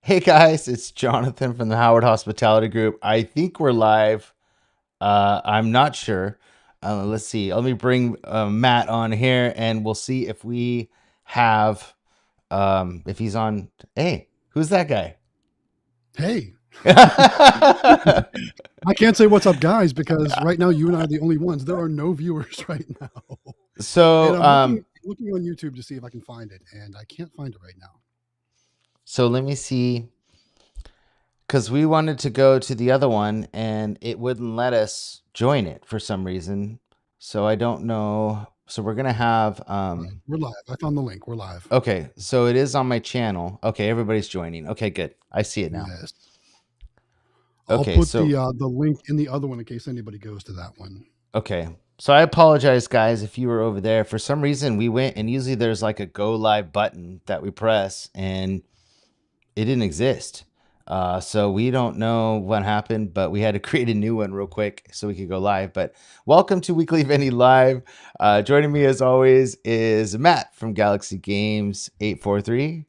Hey guys, it's Jonathan from the Howard Hospitality Group. I think we're live. I'm not sure. Let's see. Let me bring Matt on here, and we'll see if we have if he's on. Hey, who's that guy? Hey, I can't say what's up, guys, because right now you and I are the only ones. There are no viewers right now, and so I'm looking on YouTube to see if I can find it, and I can't find it right now. so let me see, because we wanted to go to the other one, and it wouldn't let us join it for some reason. So I don't know. So we're gonna have All right, we're live. I found the link. We're live. Okay, so it is on my channel. Okay, everybody's joining. Okay, good. I see it now. Yes, I'll Okay, put so the link in the other one in case anybody goes to that one. okay. So I apologize guys if you were over there. For some reason we went and usually there's like a go live button that we press and it didn't exist. So we don't know what happened, but we had to create a new one real quick so we could go live. But welcome to Weekly Vending Live. Joining me as always is Matt from Galaxy Games 843.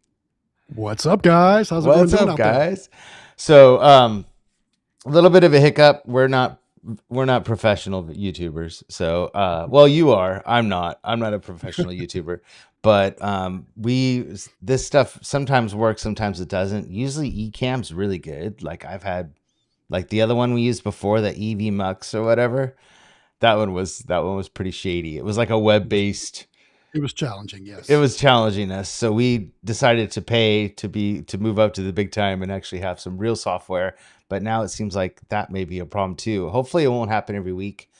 What's up, guys? How's everyone What's doing up, out there? guys? So a little bit of a hiccup. We're not professional YouTubers. So well, you are. I'm not a professional YouTuber. But we this stuff sometimes works, sometimes it doesn't. Usually Ecamm's really good. Like I've had like the other one we used before, the EV Mux or whatever. That one was pretty shady. It was like a It was web-based. it was challenging, It yes. was challenging us, so we decided to pay to move up to the big time and actually have some real software. But now it seems like that may be a problem too. Hopefully, it won't happen every week.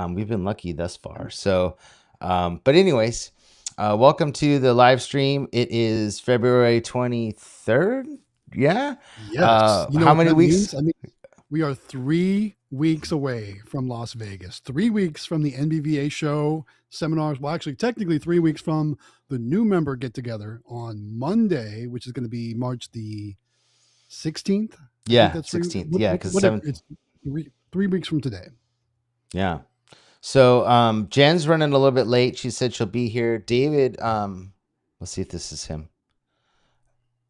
We've been lucky thus far. So, but anyways, welcome to the live stream. It is February 23rd. Yeah. Yes, you know How what many that weeks? means? I mean, we are 3 weeks away from Las Vegas, 3 weeks from the NBVA show seminars. Well, actually, technically 3 weeks from the new member get together on Monday, which is going to be March the 16th. I think Yeah, that's 16th. Yeah, because whatever. 7th. It's 3 weeks from today. Yeah. So Jen's running a little bit late. She said she'll be here. David, let's see if this is him.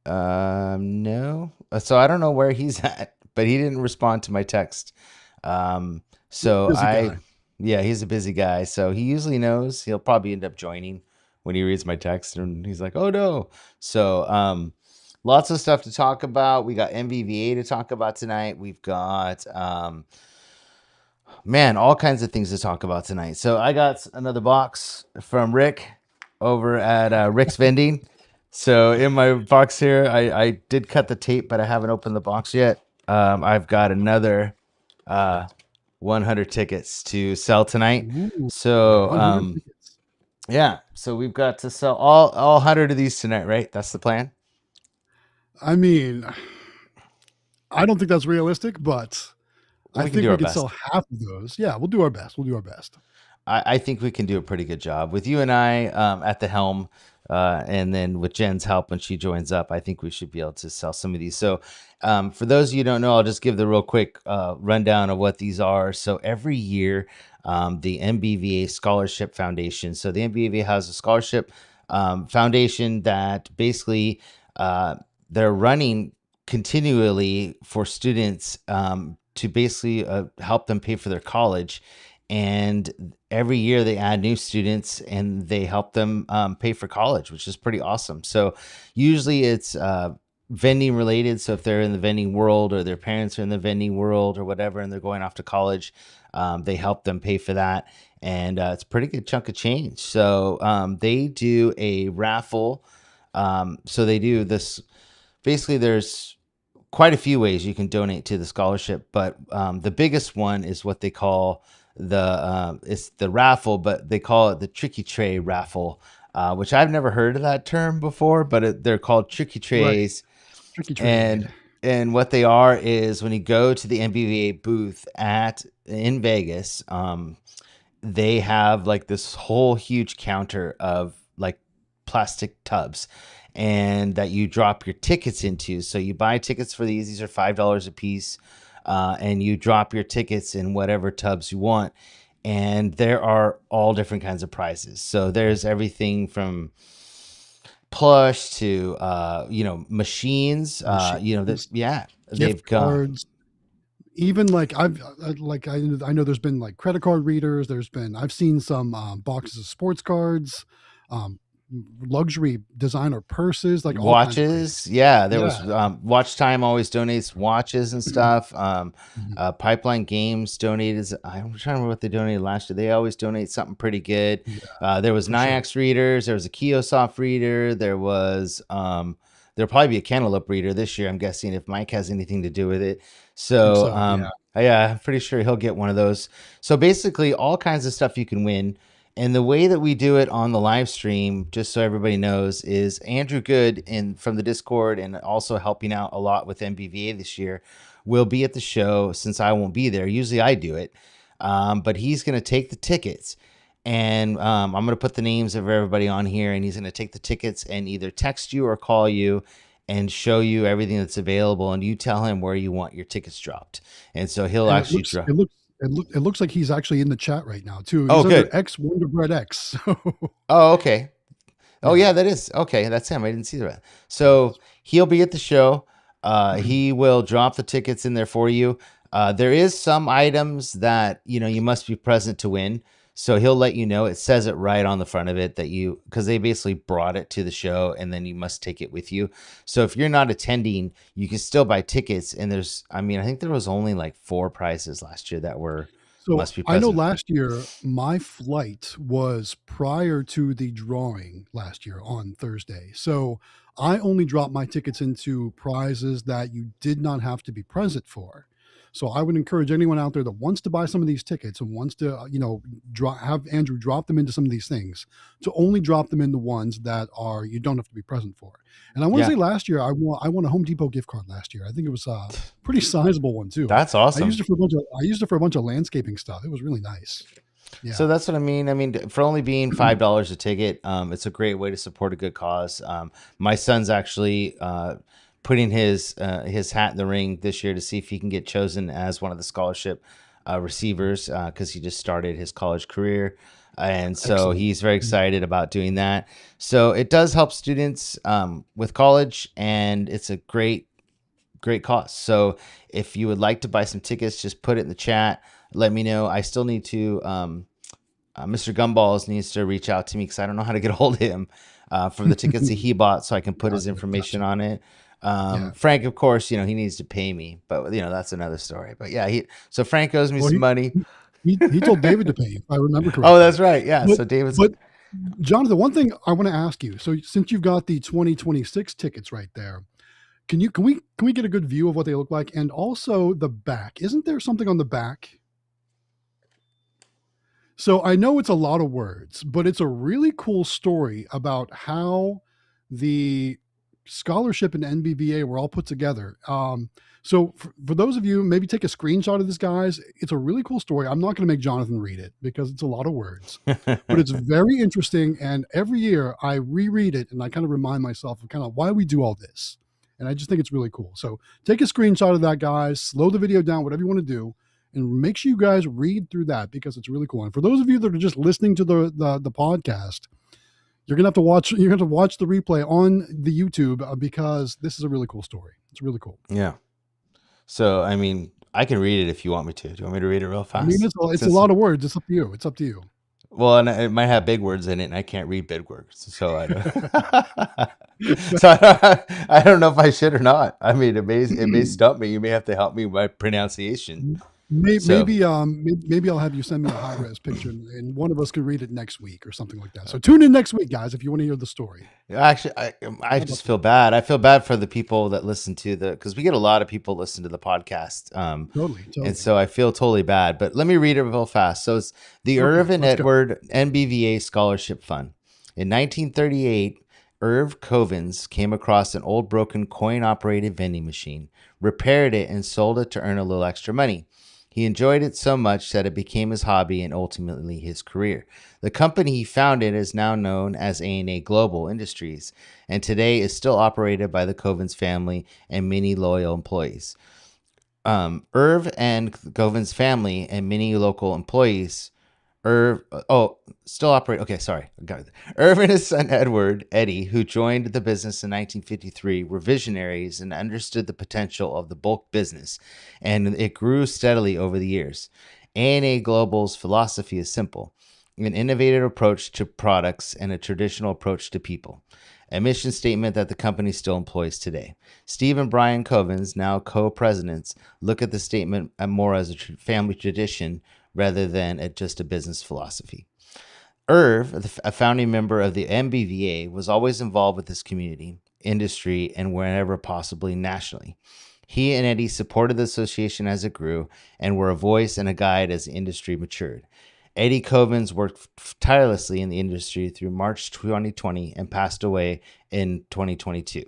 No. So I don't know where he's at, but he didn't respond to my text. He's a So busy guy. yeah, he's a busy guy. So he usually knows. He'll probably end up joining when he reads my text, and he's like, "Oh no." So lots of stuff to talk about. We got MVVA to talk about tonight. We've got man, all kinds of things to talk about tonight. So I got another box from Rick over at Rick's Vending. So in my box here, I did cut the tape, but I haven't opened the box yet. I've got another 100 tickets to sell tonight. Ooh, So 100 tickets. yeah, so we've got to sell all 100 of these tonight, right? That's the plan. I mean, I don't think that's realistic, but I We can think do we our could sell best. half of those. Yeah, we'll do our best. We'll do our best. I think we can do a pretty good job with you and I at the helm, and then with Jen's help when she joins up. I think we should be able to sell some of these. So, for those of you who don't know, I'll just give the real quick rundown of what these are. So every year, the MBVA Scholarship Foundation. So the MBVA has a scholarship foundation that basically they're running continually for students to basically help them pay for their college. And every year they add new students and they help them pay for college, which is pretty awesome. So usually it's vending related. So if they're in the vending world or their parents are in the vending world or whatever, and they're going off to college, they help them pay for that. And it's a pretty good chunk of change. So they do a raffle. So they do this. Basically, there's quite a few ways you can donate to the scholarship, but the biggest one is what they call it's the raffle, but they call it the tricky tray raffle, which I've never heard of that term before, but they're called tricky Right. trays. Tricky trade. And what they are is when you go to the MBVA booth at in Vegas, they have like this whole huge counter of like plastic tubs and that you drop your tickets into. So you buy tickets for these are $5 a piece, and you drop your tickets in whatever tubs you want. And there are all different kinds of prizes. So there's everything from plush to machines. Machines, Yeah, gift they've got cards, even like I know there's been like credit card readers. I've seen some boxes of sports cards, um, luxury designer purses, like all kinds of crazy watches. stuff. Yeah, there Yeah. was Watch Time always donates watches and stuff. Mhm. Pipeline Games donated. I'm trying to remember what they donated last year. They always donate something pretty good. Yeah, There was for sure. Niax readers. There was a Kiosoft reader. There'll probably be a Cantaloupe reader this year. I'm guessing if Mike has anything to do with it. Think So so. Yeah. yeah, I'm pretty sure he'll get one of those. So basically, all kinds of stuff you can win. And the way that we do it on the live stream, just so everybody knows, is Andrew Good from the Discord and also helping out a lot with MBVA this year will be at the show since I won't be there. Usually I do it. But he's going to take the tickets and I'm going to put the names of everybody on here and he's going to take the tickets and either text you or call you and show you everything that's available and you tell him where you want your tickets dropped. And so he'll And actually draw. it looks like he's actually in the chat right now too. Oh, He's under good. X Wonderbread X. So Oh, okay. Oh yeah, yeah, that is okay. That's him. I didn't see that. yeah, So he'll be at the show. mhm. He will drop the tickets in there for you. There is some items that you must be present to win. So he'll let you know. It says it right on the front of it that because they basically brought it to the show and then you must take it with you. So if you're not attending, you can still buy tickets. And I think there was only like 4 prizes last year that were So must be I know present. last year my flight was prior to the drawing last year on Thursday. So I only dropped my tickets into prizes that you did not have to be present for. So I would encourage anyone out there that wants to buy some of these tickets and wants to, have Andrew drop them into some of these things to only drop them in the ones that are you don't have to be present for. And I want to Yeah, say last year I won a Home Depot gift card last year. I think it was a pretty sizable one too. that's awesome. I used it for a bunch of landscaping stuff. It was really nice. So Yeah. that's what I mean. I mean, for only being $5 a ticket, it's a great way to support a good cause. My son's actually putting his hat in the ring this year to see if he can get chosen as one of the scholarship receivers because he just started his college career, and so Excellent. he's very excited about doing that. So it does help students with college, and it's a great cause. So if you would like to buy some tickets, just put it in the chat. Let me know. I still need to. Mr. Gumballs needs to reach out to me because I don't know how to get a hold of him from the tickets that he bought, so I can put his information Gotcha. on it. Yeah. Frank, of course, he needs to pay me, but that's another story. But yeah, so Frank owes me Well, some money. he told David to pay you, if I remember Oh, correctly. that's right. Yeah. But So David's. but Jonathan, one thing I want to ask you. So since you've got the 2026 tickets right there, can we get a good view of what they look like? And also the back. Isn't there something on the back? So I know it's a lot of words, but it's a really cool story about how the scholarship and NBVA were all put together. So for those of you, maybe take a screenshot of this, guys. It's a really cool story. I'm not going to make Jonathan read it because it's a lot of words, but it's very interesting. And every year I reread it and I kind of remind myself of kind of why we do all this. And I just think it's really cool. So take a screenshot of that, guys. Slow the video down, whatever you want to do, and make sure you guys read through that because it's really cool. And for those of you that are just listening to the podcast, you're gonna have to watch. You're gonna have to watch the replay on the YouTube because this is a really cool story. It's really cool. Yeah. So I mean, I can read it if you want me to. Do you want me to read it real I mean, fast? it's a Since lot of words. It's up to you. It's up to you. Well, and it might have big words in it, and I can't read big words, so I don't. So I don't know if I should or not. I mean, it may stump me. You may have to help me with my pronunciation. So Maybe I'll have you send me a high res picture, and one of us can read it next week or something like that. So tune in next week, guys, if you want to hear the story. actually, I How about just that? feel bad. I feel bad for the people that listen to because we get a lot of people listen to the podcast. Totally, And totally. so I feel totally bad. But let me read it real fast. So it's the Okay, Irv and let's go. Edward NBVA Scholarship Fund. In 1938, Irv Covens came across an old broken coin operated vending machine, repaired it, and sold it to earn a little extra money. He enjoyed it so much that it became his hobby and ultimately his career. The company he founded is now known as A&A Global Industries, and today is still operated by the Covens family and many loyal employees. Irv and Govin's family and many local employees Irv, oh, still operate. Okay, sorry. Got it. Irv and his son Edward, Eddie, who joined the business in 1953, were visionaries and understood the potential of the bulk business, and it grew steadily over the years. A&A Global's philosophy is simple: an innovative approach to products and a traditional approach to people. A mission statement that the company still employs today. Steve and Brian Covens, now co-presidents, look at the statement more as a family tradition rather than at just a business philosophy. Irv, a founding member of the MBVA, was always involved with this community, industry, and wherever possibly nationally. He and Eddie supported the association as it grew and were a voice and a guide as the industry matured. Eddie Covens worked tirelessly in the industry through March 2020 and passed away in 2022.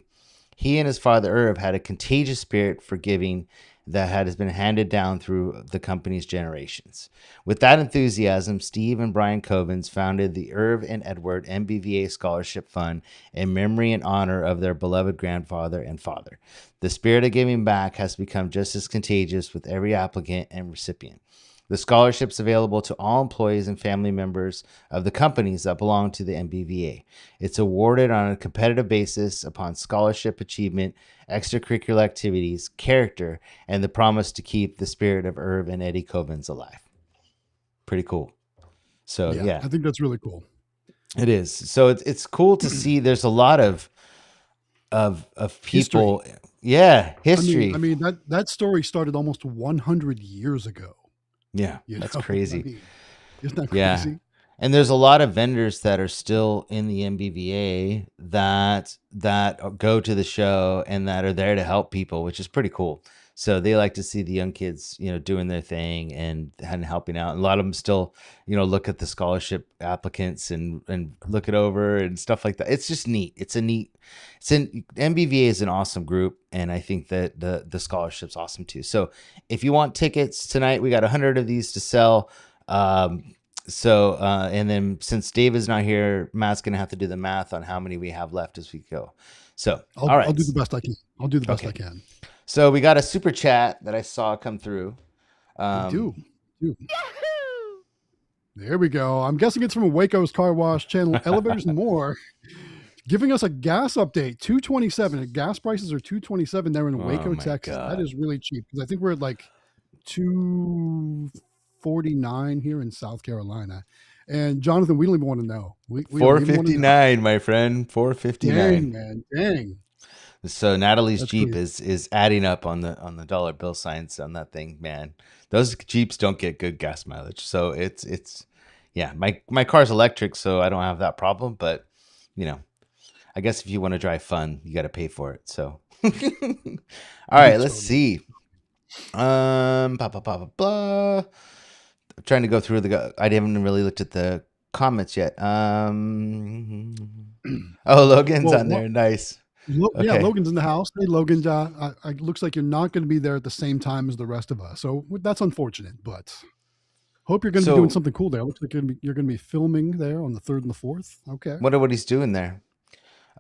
He and his father Irv had a contagious spirit for giving that has been handed down through the company's generations. With that enthusiasm, Steve and Brian Covens founded the Irv and Edward MBVA Scholarship Fund in memory and honor of their beloved grandfather and father. The spirit of giving back has become just as contagious with every applicant and recipient. The scholarship's available to all employees and family members of the companies that belong to the MBVA. It's awarded on a competitive basis upon scholarship achievement, extracurricular activities, character, and the promise to keep the spirit of Irv and Eddie Covens alive. Pretty cool. So Yeah, yeah, I think that's really cool. it is. So it's cool to see. There's a lot of History. people. Yeah, I history. mean that story started almost 100 years ago. Yeah, You that's know, I crazy. mean, isn't that Yeah. crazy? And there's a lot of vendors that are still in the MBVA that go to the show and that are there to help people, which is pretty cool. So they like to see the young kids, doing their thing and helping out. And a lot of them still, look at the scholarship applicants and look it over and stuff like that. It's just neat. MBVA is an awesome group, and I think that the scholarship's awesome too. So if you want tickets tonight, we got 100 of these to sell. And then since Dave is not here, Matt's gonna have to do the math on how many we have left as we go. So, all I'll right, do the best I can. I'll do the best I okay. can. So we got a super chat that I saw come through. We Um, do. We do. There we go. I'm guessing it's from Waco's Car Wash channel, Elevators and More, giving us a gas update. 227. Gas prices are 227 there in oh Waco, my Texas. That god, is really cheap because I think we're at like 249 here in South Carolina. And Jonathan, we don't even want to know. We don't four even want to fifty know. nine, my friend, 459. Dang, man. Dang. So Natalie's That's Jeep crazy. is adding up on the dollar bill signs on that thing, man. Those Jeeps don't get good gas mileage, so it's yeah. My car's electric, so I don't have that problem. But you know, I guess if you want to drive fun, you got to pay for it. So, all right, let's Totally. see. Blah blah blah blah blah. I'm trying to go through I haven't really looked at the comments yet. Oh, Logan's Well, on there. Nice. Yeah, Okay. Logan's in the house. Hey, Logan, looks like you're not going to be there at the same time as the rest of us. So that's unfortunate, but hope you're going to be doing So, something cool there. Looks like you're going to be filming there on the 3rd and the 4th. Okay. wonder what he's doing there.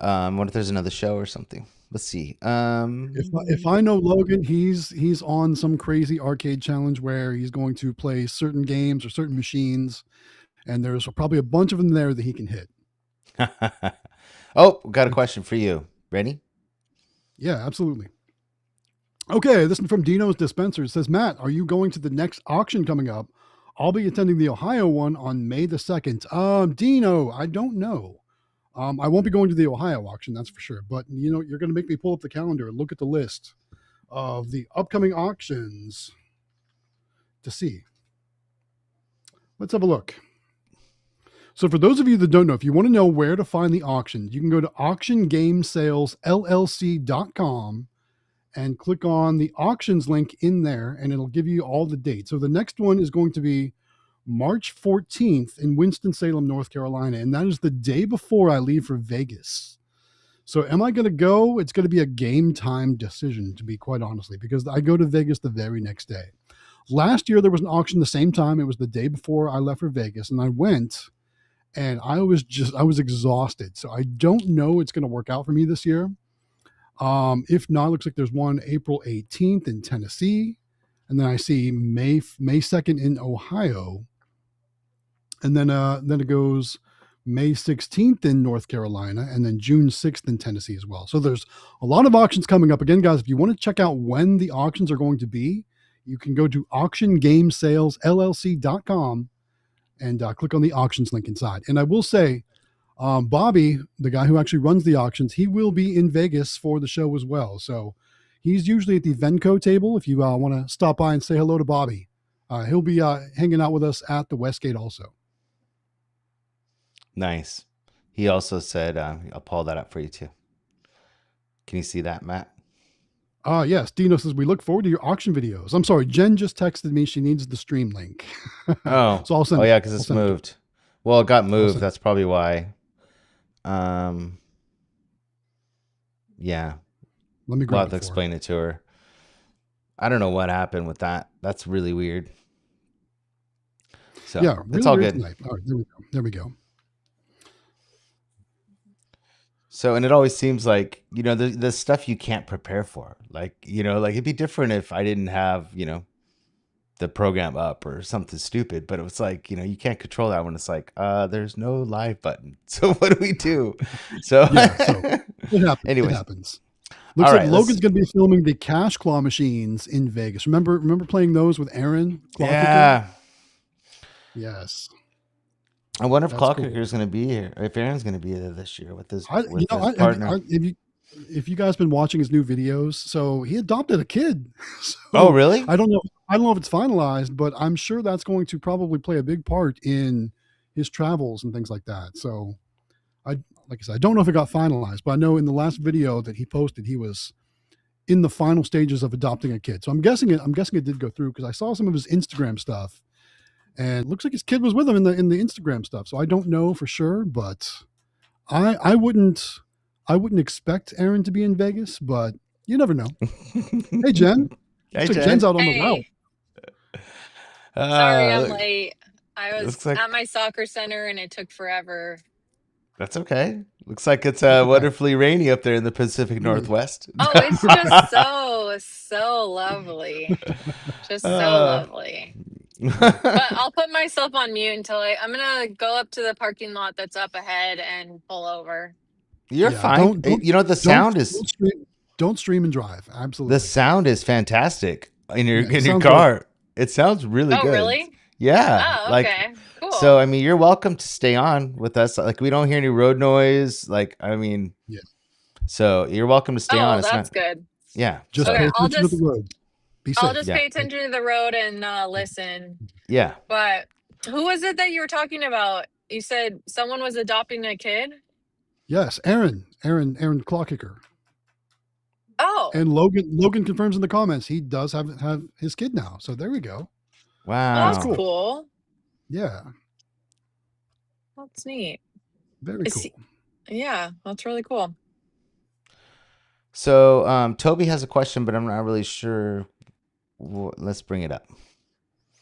What if there's another show or something? Let's see. If I know Logan, he's on some crazy arcade challenge where he's going to play certain games or certain machines, and there's probably a bunch of them there that he can hit. Oh, got a question for you. Ready? Yeah, absolutely. Okay, this is from Dino's Dispenser. It says, Matt, are you going to the next auction coming up? I'll be attending the Ohio one on May the 2nd. Dino, I don't know. I won't be going to the Ohio auction, that's for sure. But, you're going to make me pull up the calendar and look at the list of the upcoming auctions to see. Let's have a look. So, for those of you that don't know, if you want to know where to find the auctions, you can go to auctiongamesales.llc.com and click on the auctions link in there, and it'll give you all the dates. So, the next one is going to be March 14th in Winston-Salem, North Carolina, and that is the day before I leave for Vegas. So am I going to go? It's going to be a game time decision, to be quite honestly, because I go to Vegas the very next day. Last year, there was an auction the same time. It was the day before I left for Vegas, and I went, and I was exhausted. So I don't know it's going to work out for me this year. If not, it looks like there's one April 18th in Tennessee, and then I see May 2nd in Ohio. And then it goes May 16th in North Carolina, and then June 6th in Tennessee as well. So there's a lot of auctions coming up. Again, guys, if you want to check out when the auctions are going to be, you can go to auctiongamesalesllc.com and click on the auctions link inside. And I will say, Bobby, the guy who actually runs the auctions, he will be in Vegas for the show as well. So he's usually at the Venco table. If you want to stop by and say hello to Bobby, he'll be hanging out with us at the Westgate also. Nice. He also said, I'll pull that up for you too. Can you see that, Matt? Yes, Dino says, we look forward to your auction videos. I'm sorry, Jen just texted me. She needs the stream link. Oh, So I'll send oh it. yeah, because it's moved. Well, it got moved. send it. That's probably why. Yeah, Let me we'll grab have to it for her. explain it to her. I don't know what happened with that. That's really weird. So Yeah, really it's all weird good. tonight. All right, there we go. There we go. So, and it always seems like, the stuff you can't prepare for. Like, like it'd be different if I didn't have, the program up or something stupid, but it was like, you can't control that when it's like, there's no live button. So what do we do? So, Yeah, so it happens. It anyways, happens. all Looks like right, Logan's going to be filming the cash claw machines in Vegas. Remember playing those with Aaron Claw Kicker? yeah. Yes. I wonder if That's Claw cool. Kicker is going to be here, if Aaron's going to be there this year with his Have partner. if you guys been watching his new videos, so he adopted a kid. So Oh, really? I don't know if it's finalized, but I'm sure that's going to probably play a big part in his travels and things like that. So like I said, I don't know if it got finalized, but I know in the last video that he posted, he was in the final stages of adopting a kid. So I'm guessing it did go through because I saw some of his Instagram stuff, and it looks like his kid was with him in the Instagram stuff. So I don't know for sure, but I wouldn't expect Aaron to be in Vegas, but you never know. Hey Jen, Hey, looks like Jen's Jen. out on the route. Hey, sorry I'm Look, late. I it was looks like at my soccer center and it took forever. that's okay. Looks like it's That's okay. wonderfully rainy up there in the Pacific Northwest. Oh, it's just so lovely. Just so uh, lovely. But I'll put myself on mute until I'm gonna go up to the parking lot that's up ahead and pull over. you're Yeah, fine. The don't sound is don't stream and drive. the Absolutely. sound is fantastic in your Yeah, it in your sounds really car. It sounds really Oh, good. really? Yeah, Oh, like okay. so. Cool. I mean, you're welcome to stay on with us. Like we don't hear any road noise. Like I mean, yeah. so you're welcome to stay Oh, on. well, It's that's not. good. Yeah. Just Okay, pay So attention to the road. Be I'll safe. just yeah, pay attention to the road and listen. yeah. But who was it that you were talking about? You said someone was adopting a kid? Yes, Aaron Claw Kicker. Oh, And Logan confirms in the comments he does have his kid now. So there we go. Wow. that's cool. cool. Yeah, That's neat. very Is cool. Yeah, that's really cool. So Toby has a question, but I'm not really sure. Let's bring it up.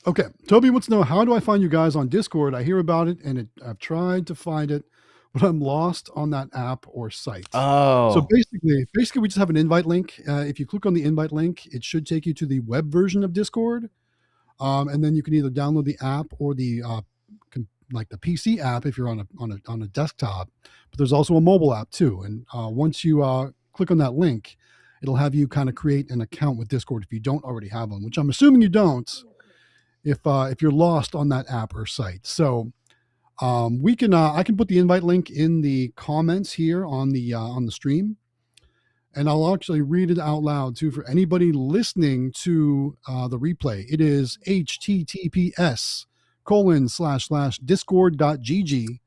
Okay, Toby wants to know, how do I find you guys on Discord? I hear about it and I've tried to find it, but I'm lost on that app or site. So Oh, basically, we just have an invite link. If you click on the invite link, it should take you to the web version of Discord, and then you can either download the app or the like the PC app if you're on a desktop. But there's also a mobile app too. And once you click on that link, it'll have you kind of create an account with Discord if you don't already have one, which I'm assuming you don't. If you're lost on that app or site, so we can I can put the invite link in the comments here on the stream, and I'll actually read it out loud too for anybody listening to the replay. It is https://discord.gg,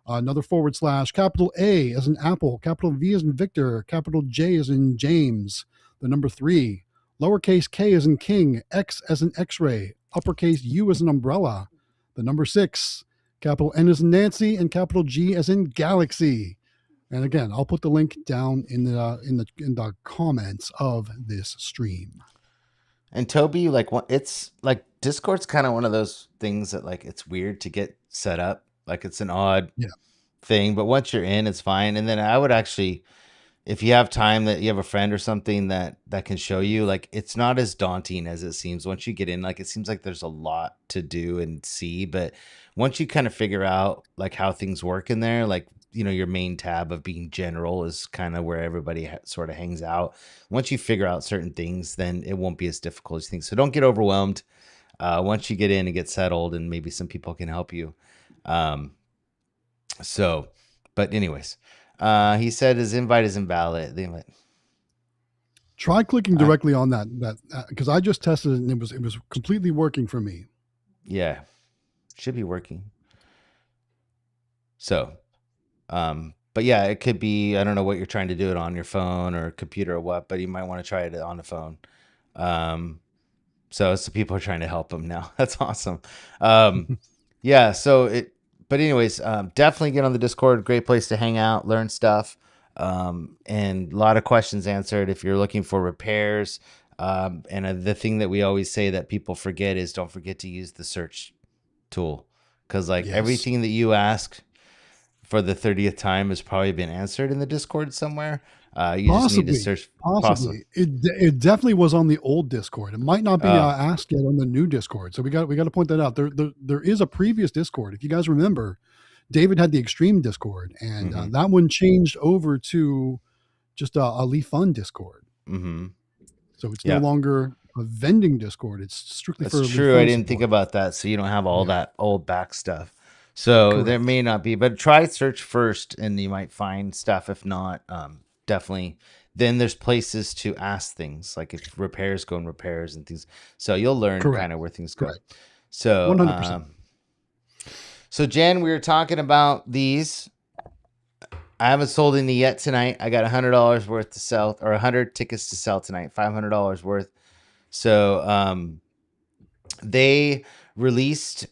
another / capital A as in Apple, capital V as in Victor, capital J as in James, the number 3, lowercase k as in King, X as in X-ray, uppercase U as in umbrella, the number 6, capital N as in Nancy, and capital G as in Galaxy. And again, I'll put the link down in the comments of this stream. and Toby, like it's like Discord's kind of one of those things that like it's weird to get set up. Like it's an odd Yeah. thing, but once you're in, it's fine. And then I would actually, if you have time, that you have a friend or something that can show you, like it's not as daunting as it seems once you get in. Like it seems like there's a lot to do and see, but once you kind of figure out like how things work in there, like your main tab of being general is kind of where everybody sort of hangs out. Once you figure out certain things, then it won't be as difficult as you think. So don't get overwhelmed. Once you get in and get settled, and maybe some people can help you. Um, so, but anyways, he said his invite is invalid. The invite. Try clicking directly on that because I just tested it and it was completely working for me. Yeah, should be working. So, but yeah, it could be, I don't know what you're trying to do it on your phone or computer or what, but you might want to try it on the phone. So people are trying to help him now. That's awesome. Yeah. But anyways, definitely get on the Discord. Great place to hang out, learn stuff, and a lot of questions answered. If you're looking for repairs, and the thing that we always say that people forget is don't forget to use the search tool, because like Yes. everything that you ask for the 30th time has probably been answered in the Discord somewhere. You just need to search. Possibly. It definitely was on the old Discord. It might not be asked yet on the new Discord. So we got to point that out. There is a previous Discord. If you guys remember, David had the Xtreme Discord, and that one changed over to just a Leaf Fun Discord. Mm-hmm. So it's no longer a vending Discord. It's strictly for That's true. I didn't think about that. So you don't have all that old back stuff. So Correct. there may not be, but try search first and you might find stuff. If not, definitely. Then there's places to ask things, like if repairs go in repairs and things. So you'll learn kind of where things go. Correct. So 100%. So Jen, we were talking about these. I haven't sold any yet tonight. I got $100 worth to sell, or 100 tickets to sell tonight, $500 worth. So they released,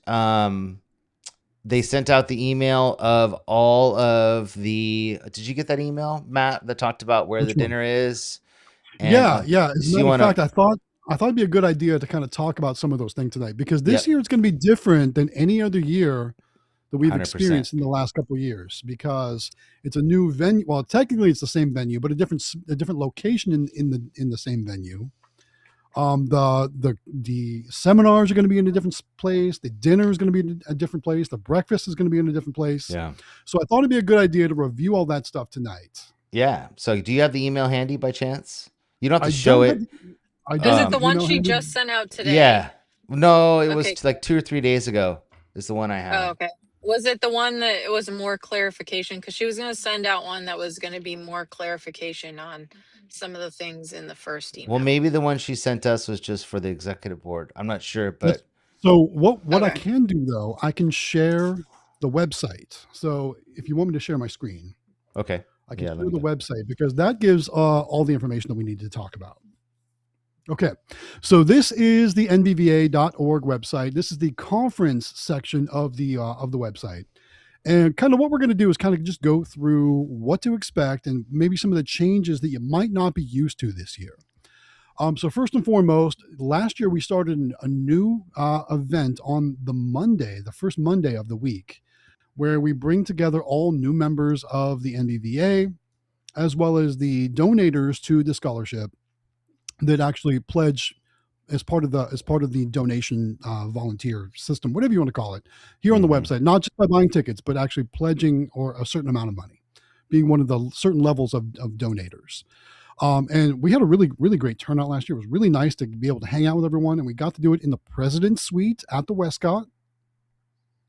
they sent out the email of all of the, did you get that email, Matt, that talked about where the dinner is? And, yeah. As a matter of fact, I thought it'd be a good idea to kind of talk about some of those things tonight, because this year it's going to be different than any other year that we've 100%. Experienced in the last couple of years, because it's a new venue. Well, technically it's the same venue, but a different location in the same venue. The seminars are going to be in a different place. The dinner is going to be in a different place. The breakfast is going to be in a different place. Yeah. So I thought it'd be a good idea to review all that stuff tonight. Yeah. So do you have the email handy by chance? You don't have to show it. Is it the one she just sent out today? Yeah. No, it was like 2 or 3 days ago is the one I have. Oh, okay. Was it the one that it was more clarification? Because she was going to send out one that was going to be more clarification on some of the things in the first email. Well, maybe the one she sent us was just for the executive board. I'm not sure, but so what I can do though, I can share the website. So if you want me to share my screen, okay, I can share the website, because that gives all the information that we need to talk about. Okay, so this is the nbva.org website. This is the conference section of the website. And kind of what we're going to do is kind of just go through what to expect and maybe some of the changes that you might not be used to this year. So first and foremost, last year we started a new event on the first Monday of the week, where we bring together all new members of the NBVA, as well as the donators to the scholarship that actually pledge as part of the donation volunteer system, whatever you want to call it, here on the website, not just by buying tickets, but actually pledging or a certain amount of money, being one of the certain levels of donators. And we had a really, really great turnout last year. It was really nice to be able to hang out with everyone, and we got to do it in the President's Suite at the Westgate.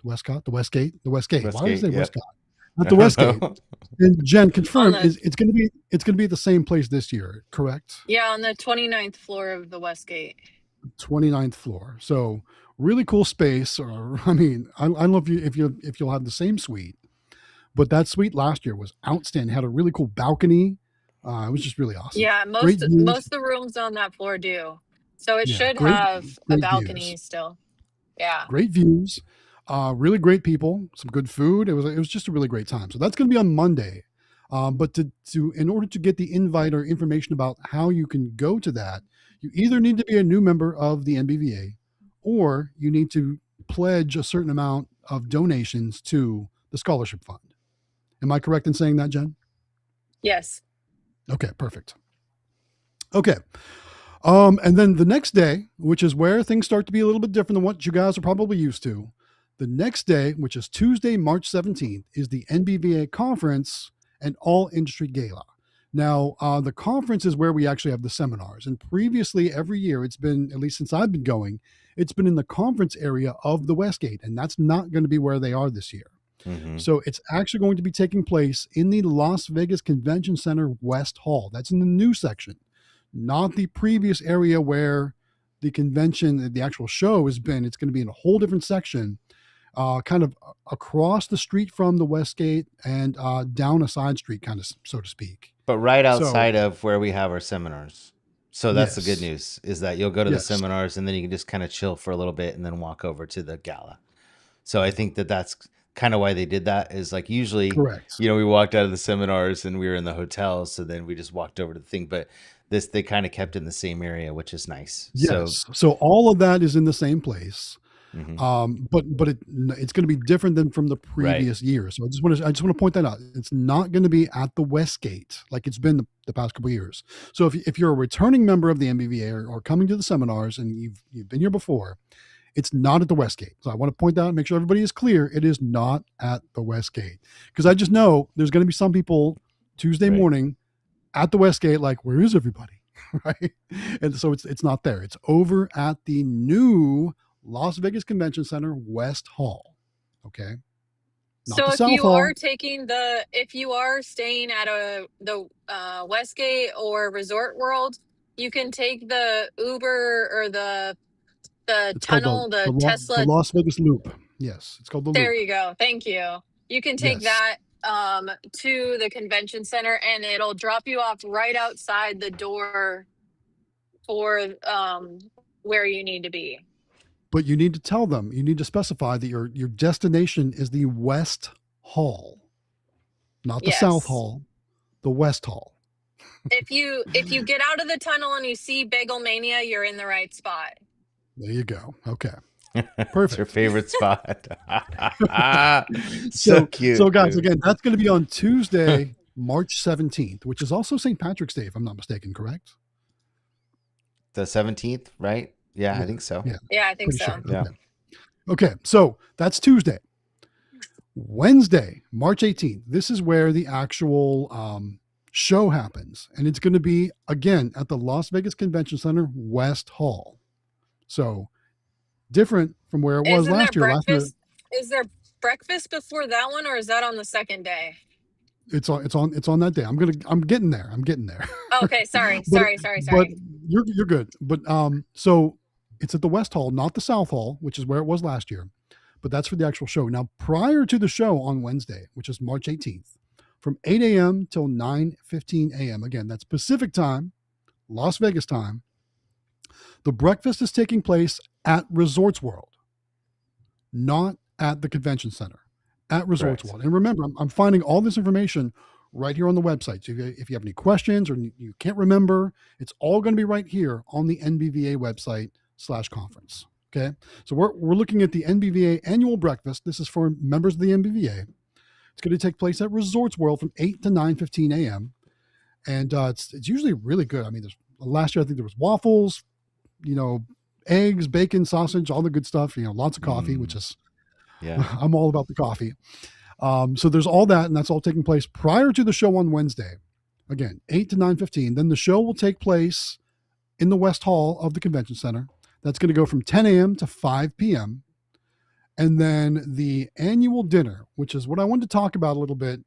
Why did I say Westgate? At the Westgate. And Jen, confirm, it's going to be at the same place this year, correct? Yeah, on the 29th floor of the Westgate. 29th floor. So really cool space. Or I don't know if you'll have the same suite, but that suite last year was outstanding. Had a really cool balcony. It was just really awesome. Yeah, most of the rooms on that floor do. So it should have a balcony still. Yeah. Great views. Really great people, some good food. It was just a really great time. So that's going to be on Monday. But in order to get the invite or information about how you can go to that, you either need to be a new member of the NBVA, or you need to pledge a certain amount of donations to the scholarship fund. Am I correct in saying that, Jen? Yes. Okay, perfect. Okay. And then the next day, which is where things start to be a little bit different than what you guys are probably used to, The next day, which is Tuesday, March 17th, is the NBVA conference and all industry gala. Now, the conference is where we actually have the seminars. And previously, every year, it's been, at least since I've been going, it's been in the conference area of the Westgate. And that's not going to be where they are this year. Mm-hmm. So it's actually going to be taking place in the Las Vegas Convention Center West Hall. That's in the new section, not the previous area where the convention, the actual show has been. It's going to be in a whole different section, kind of across the street from the Westgate and down a side street, kind of, so to speak. But right So, outside of where we have our seminars. So that's the good yes, news, is that you'll go to the yes, seminars and then you can just kind of chill for a little bit and then walk over to the gala. So I think that that's kind of why they did that, is like usually, correct. we walked out of the seminars and we were in the hotels. So then we just walked over to the thing. But this, they kind of kept in the same area, which is nice. So, Yes. So all of that is in the same place. mhm. But it's going to be different than from the Right. previous year. So I just want to point that out. It's not going to be at the Westgate like it's been the past couple of years. So if you're a returning member of the MBVA or coming to the seminars and you've been here before, it's not at the Westgate. So I want to point that out, make sure everybody is clear. It is not at the Westgate, because I just know there's going to be some people Tuesday Right. morning at the Westgate, like, where is everybody? Right. And so it's not there. It's over at the new Las Vegas Convention Center West Hall. Okay. Not So the South Hall. if you are staying at the Westgate or Resort World, you can take the Uber or the It's called tunnel, the the Tesla. Las Vegas Loop. Yes. It's called the There Loop. you go. Thank you. You can take Yes. that to the convention center, and it'll drop you off right outside the door for where you need to be. But you need to tell them, you need to specify that your destination is the West Hall, not the South Yes. Hall, the West Hall. If you get out of the tunnel and you see Bagel Mania, you're in the right spot. There you go. Okay. It's your Perfect. favorite spot. So cute. So guys, dude. again, that's going to be on Tuesday, March 17th, which is also St. Patrick's Day, if I'm not mistaken, correct? The 17th, right? Yeah, I think so. Yeah, Yeah, I think pretty so. sure. Yeah. Okay, so that's Tuesday. Wednesday, March 18th, this is where the actual show happens. And it's going to be, again, at the Las Vegas Convention Center West Hall. So different from where it was Isn't there last year. Last year, breakfast? Is there breakfast before that one, or is that on the second day? it's on that day. I'm getting there. I'm getting there. Okay, sorry, but but sorry. you're good. But so it's at the West Hall, not the South Hall, which is where it was last year. But that's for the actual show. Now, prior to the show on Wednesday, which is March 18th, from 8 a.m. till 9:15 a.m. Again, that's Pacific time, Las Vegas time. The breakfast is taking place at Resorts World, not at the convention center, at Resorts Correct. World. And remember, I'm finding all this information right here on the website. So if you have any questions or you can't remember, it's all going to be right here on the NBVA website /conference. Okay. So we're looking at the NBVA annual breakfast. This is for members of the NBVA. It's going to take place at Resorts World from 8 to 9:15 a.m. And it's usually really good. I mean, last year I think there was waffles, eggs, bacon, sausage, all the good stuff. Lots of coffee, which is Yeah. I'm all about the coffee. So there's all that, and that's all taking place prior to the show on Wednesday. Again, 8 to 9:15. Then the show will take place in the West Hall of the Convention Center. That's going to go from 10 a.m. to 5 p.m. And then the annual dinner, which is what I wanted to talk about a little bit,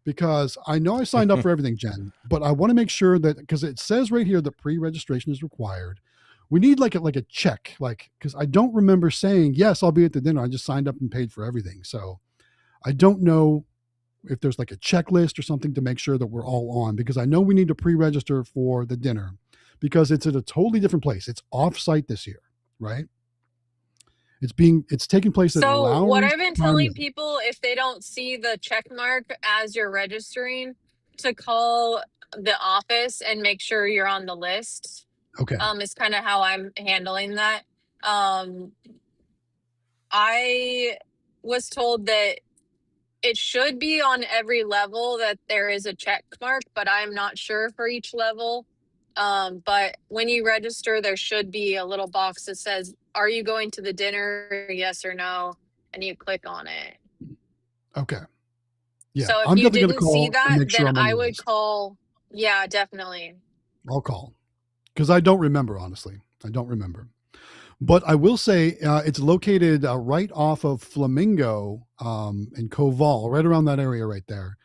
because I know I signed up for everything, Jen, but I want to make sure that, because it says right here that pre-registration is required. We need like a check, because I don't remember saying, yes, I'll be at the dinner. I just signed up and paid for everything. So I don't know if there's like a checklist or something to make sure that we're all on, because I know we need to pre-register for the dinner because it's at a totally different place. It's off-site this year, right? It's taking place at So what Lowry's I've been telling Carnival. people, if they don't see the check mark as you're registering, to call the office and make sure you're on the list. Okay. Is kind of how I'm handling that. I was told that it should be on every level that there is a check mark, but I'm not sure for each level. But when you register, there should be a little box that says, are you going to the dinner? Yes or no? and you click on it. Okay. Yeah, So if I'm you definitely going to didn't see call and that, make sure then I'm on I the would list. call. Yeah, definitely. I'll call because I don't remember, honestly. I don't remember. But I will say it's located right off of Flamingo and Koval, right around that area right there.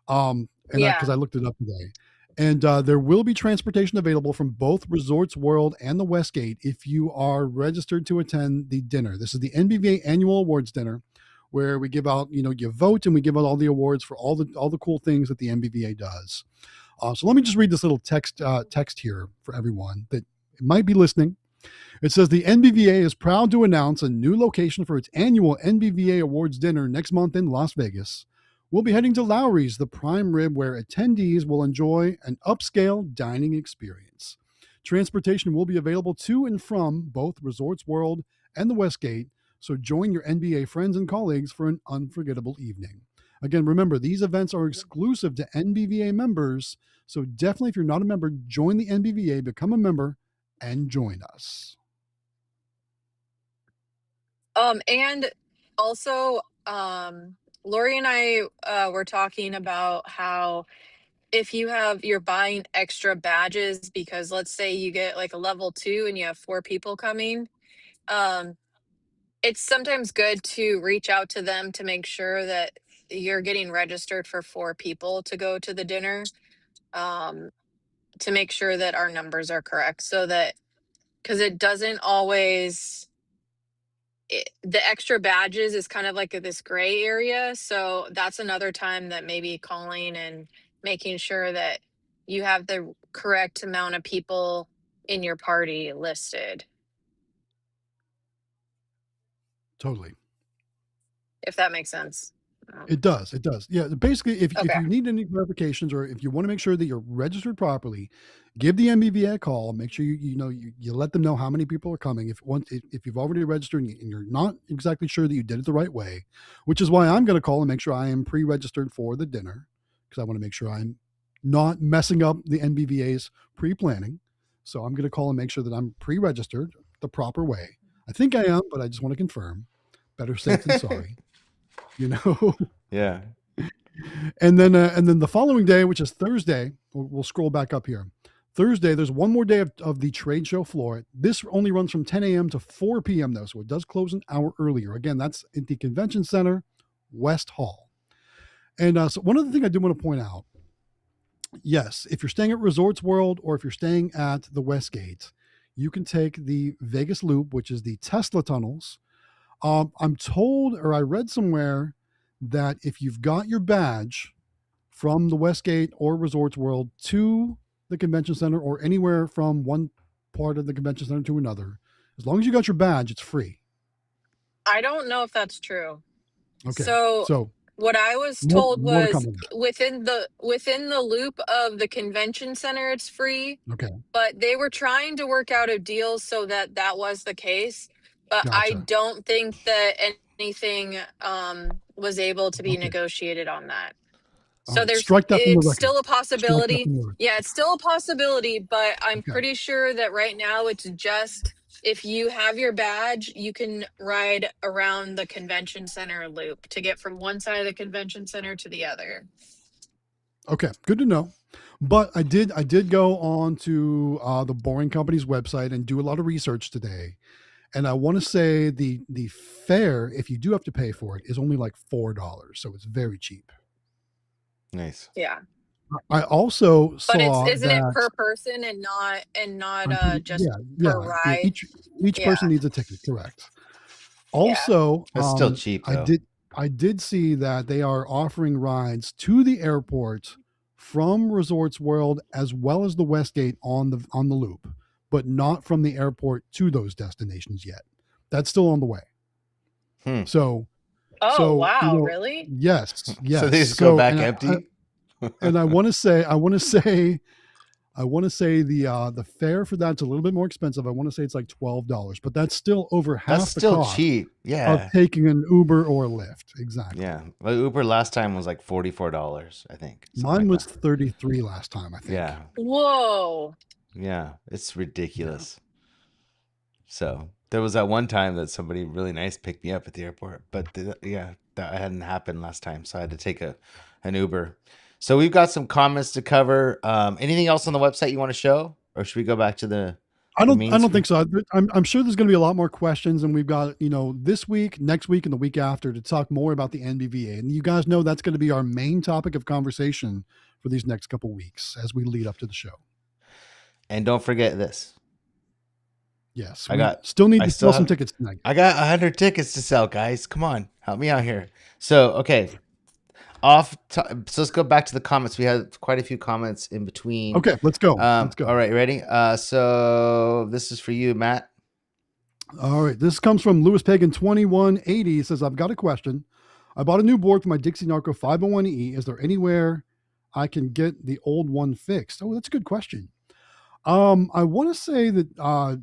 And because Yeah. I looked it up today. And there will be transportation available from both Resorts World and the Westgate if you are registered to attend the dinner. This is the NBVA annual awards dinner, where we give out, you vote and we give out all the awards for all the cool things that the NBVA does. So let me just read this little text here for everyone that might be listening. It says the NBVA is proud to announce a new location for its annual NBVA Awards dinner next month in Las Vegas. We'll be heading to Lowry's, the prime rib, where attendees will enjoy an upscale dining experience. Transportation will be available to and from both Resorts World and the Westgate, so join your NBA friends and colleagues for an unforgettable evening. Again, remember, these events are exclusive to NBVA members, so definitely, if you're not a member, join the NBVA, become a member, and join us. And also, Lori and I were talking about how if you're buying extra badges because let's say you get like a level 2 and you have 4 people coming, um, it's sometimes good to reach out to them to make sure that you're getting registered for 4 people to go to the dinner, um, to make sure that our numbers are correct so that because it doesn't always the extra badges is kind of like this gray area. So that's another time that maybe calling and making sure that you have the correct amount of people in your party listed, Totally. if that makes sense. It does. It does. Yeah. Basically, if Okay. you need any clarifications or if you want to make sure that you're registered properly, give the MBVA a call. Make sure you let them know how many people are coming. If you've already registered and you're not exactly sure that you did it the right way, which is why I'm going to call and make sure I am pre-registered for the dinner because I want to make sure I'm not messing up the NBVA's pre-planning. So I'm going to call and make sure that I'm pre-registered the proper way. I think I am, but I just want to confirm. Better safe than sorry. You know. Yeah. And then the following day, which is Thursday, we'll scroll back up here. Thursday, there's one more day of the trade show floor. This only runs from 10 a.m. to 4 p.m. though, so it does close an hour earlier. Again, that's at the Convention Center, West Hall. And so one other thing I do want to point out, yes, if you're staying at Resorts World or if you're staying at the Westgate, you can take the Vegas Loop, which is the Tesla tunnels. I'm told, or I read somewhere, that if you've got your badge from the Westgate or Resorts World to the convention center or anywhere from one part of the convention center to another, as long as you got your badge, it's free. I don't know if that's true. Okay. So So what I was told more to come was on that. within the loop of the convention center, it's free, Okay. but they were trying to work out a deal so that that was the case. But I Gotcha. don't think that anything was able to be Okay. negotiated on that. All So right. Strike that from the it's record. still a Strike that possibility. from the record. Yeah, it's still a possibility, but I'm Okay. pretty sure that right now it's just if you have your badge, you can ride around the convention center loop to get from one side of the convention center to the other. Okay. Good to know. But I did go on to the Boring Company's website and do a lot of research today. And I want to say the fare, if you do have to pay for it, is only like $4. So it's very cheap. Nice. Yeah. I also But it's saw isn't it that per person and not I'm pretty just yeah, per yeah. ride? Each person Yeah. needs a ticket, correct. Yeah. Also, That's still cheap I though. did I did see that they are offering rides to the airport from Resorts World as well as the Westgate on the loop, but not from the airport to those destinations yet. That's still on the way. Hmm. So Oh, so wow, really? yes, So yes. they just go So back empty? I want to say the fare for that's a little bit more expensive. I want to say it's like $12, but that's still over That's half the still cost cheap. of Yeah. taking an Uber or a Lyft. Exactly. Yeah. Well, Uber last time was like $44, I think. Something Mine like was that. 33 last time, I think. Yeah. Whoa. Yeah. It's Yeah. ridiculous. So There was that one time that somebody really nice picked me up at the airport, but yeah, that hadn't happened last time, so I had to take an Uber. So we've got some comments to cover. Anything else on the website you want to show, or should we go back to the I main don't think screen? so. I'm sure there's going to be a lot more questions, and we've got this week, next week, and the week after to talk more about the NBVA. And you guys know that's going to be our main topic of conversation for these next couple weeks as we lead up to the show. And don't forget this. Yes, I we got. still need I to still sell some have. tickets tonight. I got 100 tickets to sell, guys. Come on, help me out here. So okay, so let's go back to the comments. We had quite a few comments in between. Okay, let's go. Let's All go. right, ready? So this is for you, Matt. All right, this comes from Lewis Pagan 2180. He says, "I've got a question. I bought a new board for my Dixie Narco 501E. Is there anywhere I can get the old one fixed?" Oh, that's a good question. I want to say that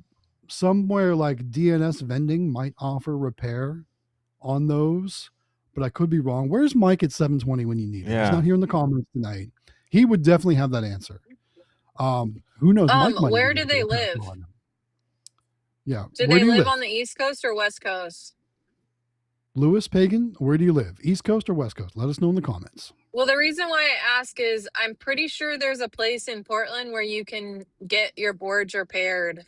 somewhere like DNS Vending might offer repair on those, but I could be wrong. Where's Mike at 720 when you need him? He's Yeah. not here in the comments tonight. He would definitely have that answer. Who knows? Mike might even Where be do able to they repair live? for him. Yeah. Do Where they do you live live? on the East Coast or West Coast? Lewis Pagan, where do you live? East Coast or West Coast? Let us know in the comments. Well, the reason why I ask is I'm pretty sure there's a place in Portland where you can get your boards repaired.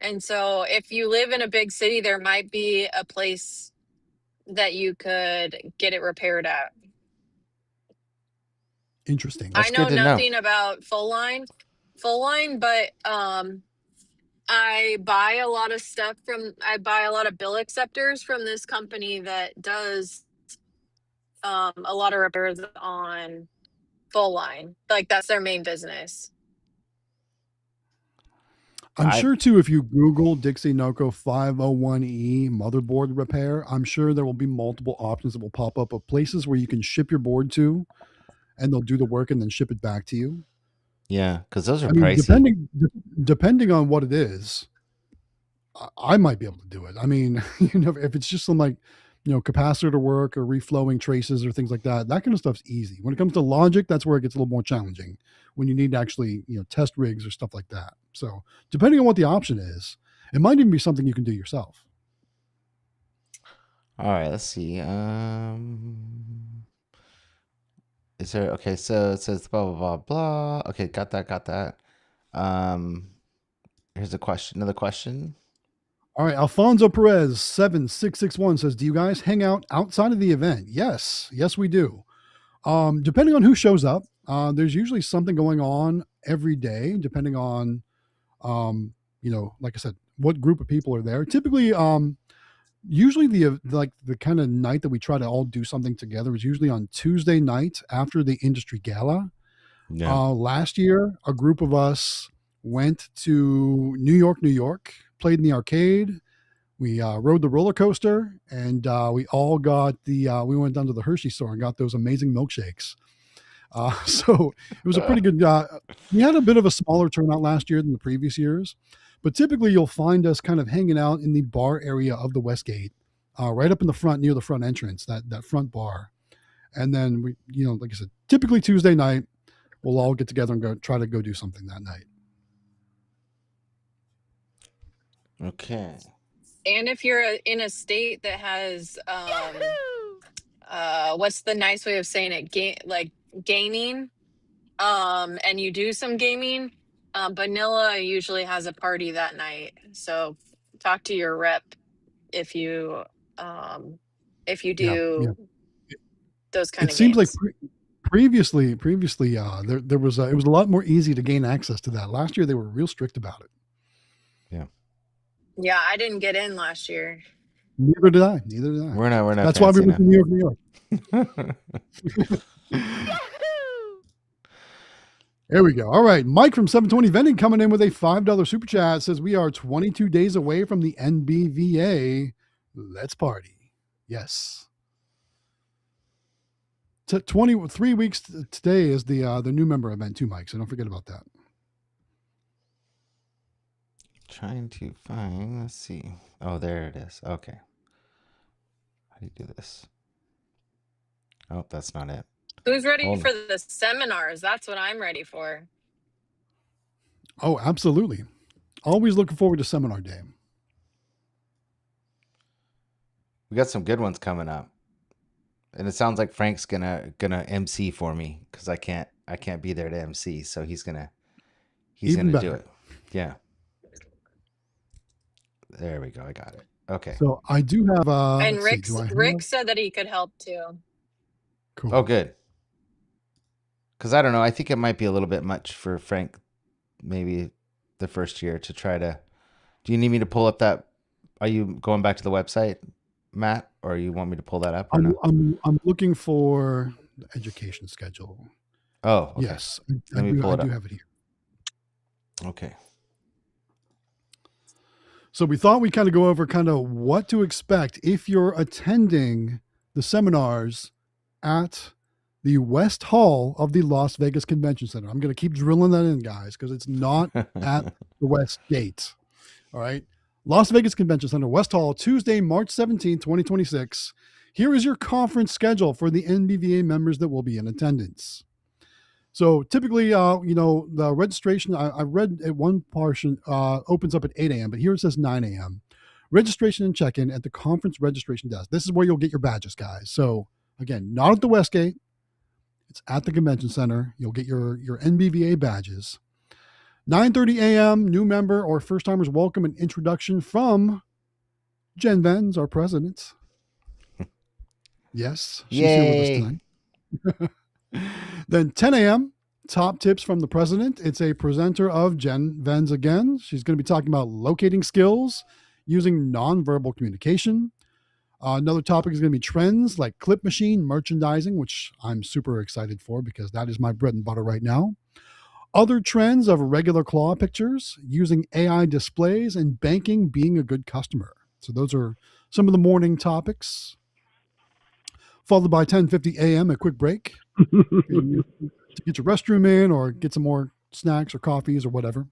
And so if you live in a big city, there might be a place that you could get it repaired at. Interesting. I That's know good to know. nothing about full line, but I buy a lot of stuff I buy a lot of bill acceptors from this company that does a lot of repairs on full line. Like that's their main business. I'm I sure too, if you Google Dixie Noco 501E motherboard repair, I'm sure there will be multiple options that will pop up of places where you can ship your board to and they'll do the work and then ship it back to you. Yeah, because those are I mean, pricey. depending on what it is, I might be able to do it. I mean, if it's just some like, capacitor work or reflowing traces or things like that, that kind of stuff's easy. When it comes to logic, that's where it gets a little more challenging when you need to actually, test rigs or stuff like that. So depending on what the option is, it might even be something you can do yourself. All right, let's see. Is there okay? So it says blah blah blah blah. Okay, got that, got that. Um, here's a question. Another question. All right, Alfonso Perez 7661 says, "Do you guys hang out outside of the event?" Yes, we do. Depending on who shows up, there's usually something going on every day, depending on, like I said, what group of people are there. Typically, usually the kind of night that we try to all do something together is usually on Tuesday night after the industry gala. Yeah. Last year, a group of us went to New York, played in the arcade. We rode the roller coaster, and we all got we went down to the Hershey store and got those amazing milkshakes. So it was a pretty good. We had a bit of a smaller turnout last year than the previous years, but typically you'll find us kind of hanging out in the bar area of the Westgate, right up in the front near the front entrance, that front bar. And then we, like I said, typically Tuesday night, we'll all get together and try to go do something that night. Okay. And if you're in a state that has what's the nice way of saying it, like gaming, and you do some gaming, Vanilla usually has a party that night, so talk to your rep if you um if you Yeah, yeah. do those kind It of seems like games. previously, there was it was a lot more easy to gain access to that. Last year they were real strict about it. Yeah. Yeah, I didn't get in last year. Neither did I. Neither did I. We're not That's why we fancy went to enough. New York. There we go. All right. Mike from 720 Vending coming in with a $5 super chat says, "We are 22 days away from the NBVA. Let's party." Yes. 23 weeks today is the new member event too, Mike. So don't forget about that. Trying to find. Let's see. Oh, there it is. Okay. How do you do this? Oh, that's not it. Who's ready Hold on. for the seminars? That's what I'm ready for. Oh, absolutely. Always looking forward to seminar day. We got some good ones coming up, and it sounds like Frank's gonna MC for me because I can't be there to MC, so he's Even gonna do better. it. Yeah, there we go. I got it. Okay. So I do have And let's see, do I Rick have said that he could help too. Oh, cool. good. Because I don't know. I think it might be a little bit much for Frank. Maybe the first year to try to. Do you need me to pull up that? Are you going back to the website, Matt, or you want me to pull that up or I'm no? I'm I'm looking for the education schedule. Oh, okay. Yes, Let me pull I it do up. have it here. Okay. So we thought we'd kind of go over kind of what to expect if you're attending the seminars at the West Hall of the Las Vegas Convention Center. I'm going to keep drilling that in, guys, because it's not at the West Gate. All right. Las Vegas Convention Center, West Hall, Tuesday, March 17th, 2026. Here is your conference schedule for the NBVA members that will be in attendance. So typically, the registration, I read at one portion opens up at 8 a.m., but here it says 9 a.m. Registration and check-in at the conference registration desk. This is where you'll get your badges, guys. So again, not at the Westgate. It's at the convention center. You'll get your NBVA badges. 9:30 a.m. New member or first timers welcome and introduction from Jen Vens, our president. Yes, she's here with us Yay. tonight. Then 10 a.m. Top tips from the president. It's a presenter of Jen Vens again. She's going to be talking about locating skills using nonverbal communication. Another topic is going to be trends like clip machine merchandising, which I'm super excited for because that is my bread and butter right now. Other trends of regular claw pictures, using AI displays, and banking being a good customer. So those are some of the morning topics. Followed by 10:50 a.m. a quick break to get your restroom in or get some more snacks or coffees or whatever.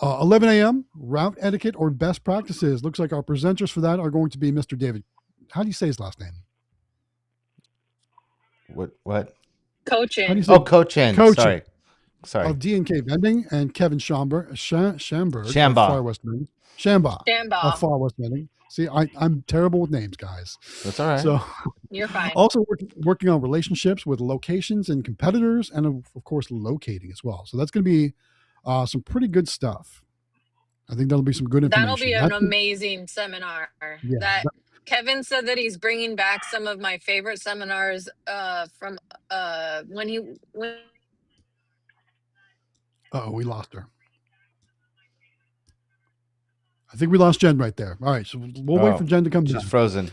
11 a.m. route etiquette or best practices. Looks like our presenters for that are going to be Mr. David. How do you say his last name? What? How do you Coaching. say Oh, Coach N. coach Sorry. of D&K Vending and Kevin Schamberg of Shamba. Far West Vending. Shamba of Shamba. Far West Vending. See, I'm terrible with names, guys. That's all right. So You're fine. also working on relationships with locations and competitors, and of course locating as well. So that's going to be some pretty good stuff. I think that'll be some good That'll be information. an amazing seminar. Yeah. That Kevin said that he's bringing back some of my favorite seminars from when Oh, we lost her. I think we lost Jen right there. All right, so we'll wait for Jen to come She's back. frozen.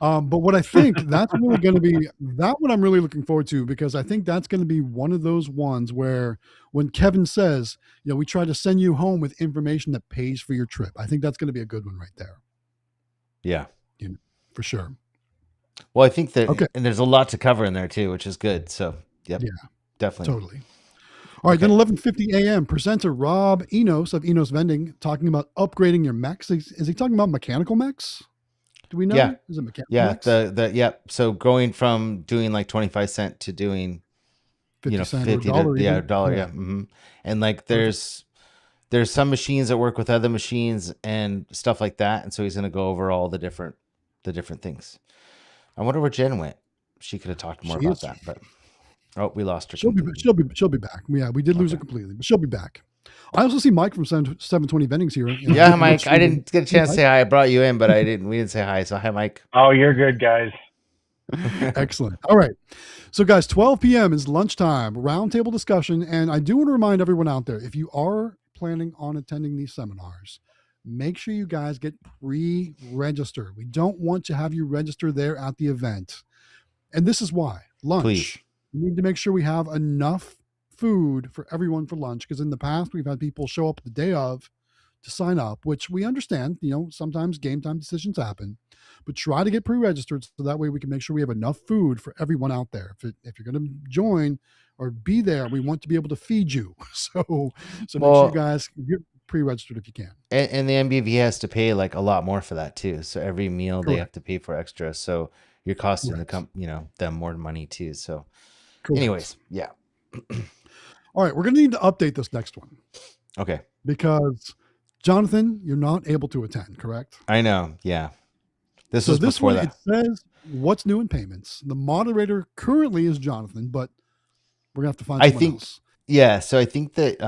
But what I think that's really going to be that what I'm really looking forward to, because I think that's going to be one of those ones where when Kevin says, we try to send you home with information that pays for your trip. I think that's going to be a good one right there. Yeah. For sure. Well, I think that, Okay. and there's a lot to cover in there too, which is good. So, yep. Yeah, Definitely. totally. All right, then 11:50 a.m. Presenter Rob Enos of Enos Vending talking about upgrading your mechs. Is he talking about mechanical mechs? Do we know? Yeah. Is it mechanical Yeah. mechs? Yep. So going from doing like 25 cent to doing 50 cent or 50 to dollar even. dollar. Yeah. Mm-hmm. And like there's some machines that work with other machines and stuff like that. And so he's going to go over all the different things. I wonder where Jen went. She could have talked more about that, but we lost her. She'll be back. Yeah, we did lose her completely, but she'll be back. I also see Mike from 720 Vendings here. Yeah, Mike. I didn't get a chance to say hi. I brought you in, but we didn't say hi. So hi, Mike. Oh, you're good, guys. Excellent. All right. So guys, 12 p.m. is lunchtime, roundtable discussion. And I do want to remind everyone out there, if you are planning on attending these seminars, make sure you guys get pre-registered. We don't want to have you register there at the event. And this is why. Lunch. Please. We need to make sure we have enough food for everyone for lunch, because in the past we've had people show up the day of to sign up, which we understand, sometimes game time decisions happen, but try to get pre-registered so that way we can make sure we have enough food for everyone out there. If you're going to join or be there, we want to be able to feed you. So make sure you guys get pre-registered if you can. And the MBV has to pay like a lot more for that too. So every meal they have to pay for extra. So you're costing them more money too. So anyways, yeah. All right, we're going to need to update this next one. Okay. Because Jonathan, you're not able to attend, correct? I know. Yeah. This So was this before one, it that. says what's new in payments. The moderator currently is Jonathan, but we're gonna have to find I someone think, else. yeah. So I think that